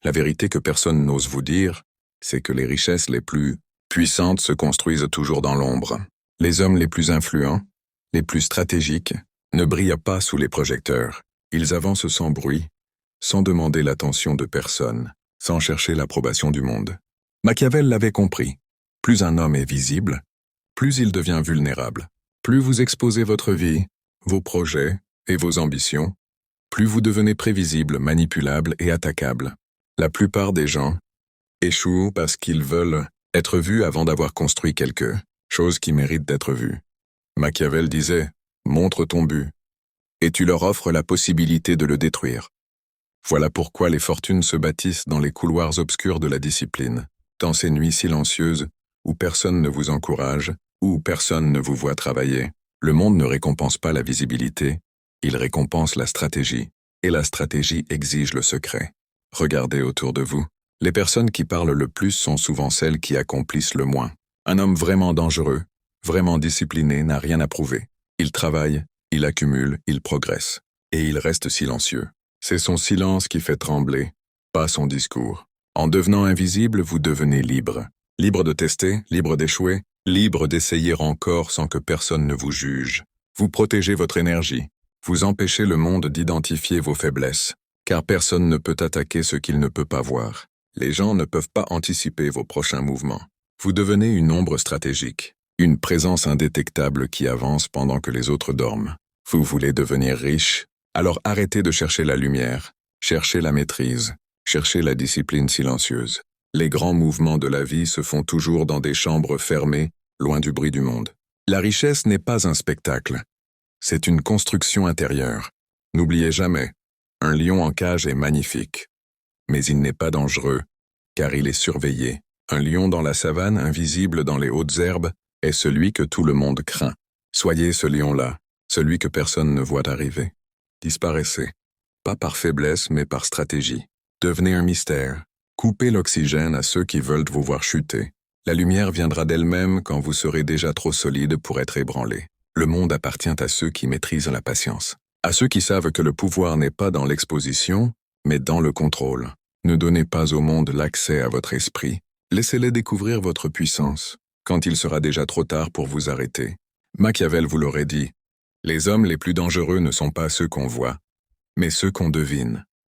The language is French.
La vérité que personne n'ose vous dire, c'est que les richesses les plus puissantes se construisent toujours dans l'ombre. Les hommes les plus influents, les plus stratégiques, ne brillent pas sous les projecteurs. Ils avancent sans bruit, sans demander l'attention de personne, sans chercher l'approbation du monde. Machiavel l'avait compris. Plus un homme est visible, plus il devient vulnérable. Plus vous exposez votre vie, vos projets et vos ambitions, plus vous devenez prévisible, manipulable et attaquable. La plupart des gens échouent parce qu'ils veulent être vus avant d'avoir construit quelque chose qui mérite d'être vue. Machiavel disait « Montre ton but » et tu leur offres la possibilité de le détruire. Voilà pourquoi les fortunes se bâtissent dans les couloirs obscurs de la discipline, dans ces nuits silencieuses où personne ne vous encourage, où personne ne vous voit travailler. Le monde ne récompense pas la visibilité, il récompense la stratégie, et la stratégie exige le secret. Regardez autour de vous. Les personnes qui parlent le plus sont souvent celles qui accomplissent le moins. Un homme vraiment dangereux, vraiment discipliné n'a rien à prouver. Il travaille, il accumule, il progresse. Et il reste silencieux. C'est son silence qui fait trembler, pas son discours. En devenant invisible, vous devenez libre. Libre de tester, libre d'échouer, libre d'essayer encore sans que personne ne vous juge. Vous protégez votre énergie. Vous empêchez le monde d'identifier vos faiblesses. Car personne ne peut attaquer ce qu'il ne peut pas voir. Les gens ne peuvent pas anticiper vos prochains mouvements. Vous devenez une ombre stratégique, une présence indétectable qui avance pendant que les autres dorment. Vous voulez devenir riche? Alors arrêtez de chercher la lumière, cherchez la maîtrise, cherchez la discipline silencieuse. Les grands mouvements de la vie se font toujours dans des chambres fermées, loin du bruit du monde. La richesse n'est pas un spectacle, c'est une construction intérieure. N'oubliez jamais, un lion en cage est magnifique. Mais il n'est pas dangereux, car il est surveillé. Un lion dans la savane, invisible dans les hautes herbes, est celui que tout le monde craint. Soyez ce lion-là, celui que personne ne voit arriver. Disparaissez, pas par faiblesse mais par stratégie. Devenez un mystère. Coupez l'oxygène à ceux qui veulent vous voir chuter. La lumière viendra d'elle-même quand vous serez déjà trop solide pour être ébranlé. Le monde appartient à ceux qui maîtrisent la patience. À ceux qui savent que le pouvoir n'est pas dans l'exposition, mais dans le contrôle. Ne donnez pas au monde l'accès à votre esprit. Laissez-les découvrir votre puissance, quand il sera déjà trop tard pour vous arrêter. Machiavel vous l'aurait dit, les hommes les plus dangereux ne sont pas ceux qu'on voit, mais ceux qu'on devine.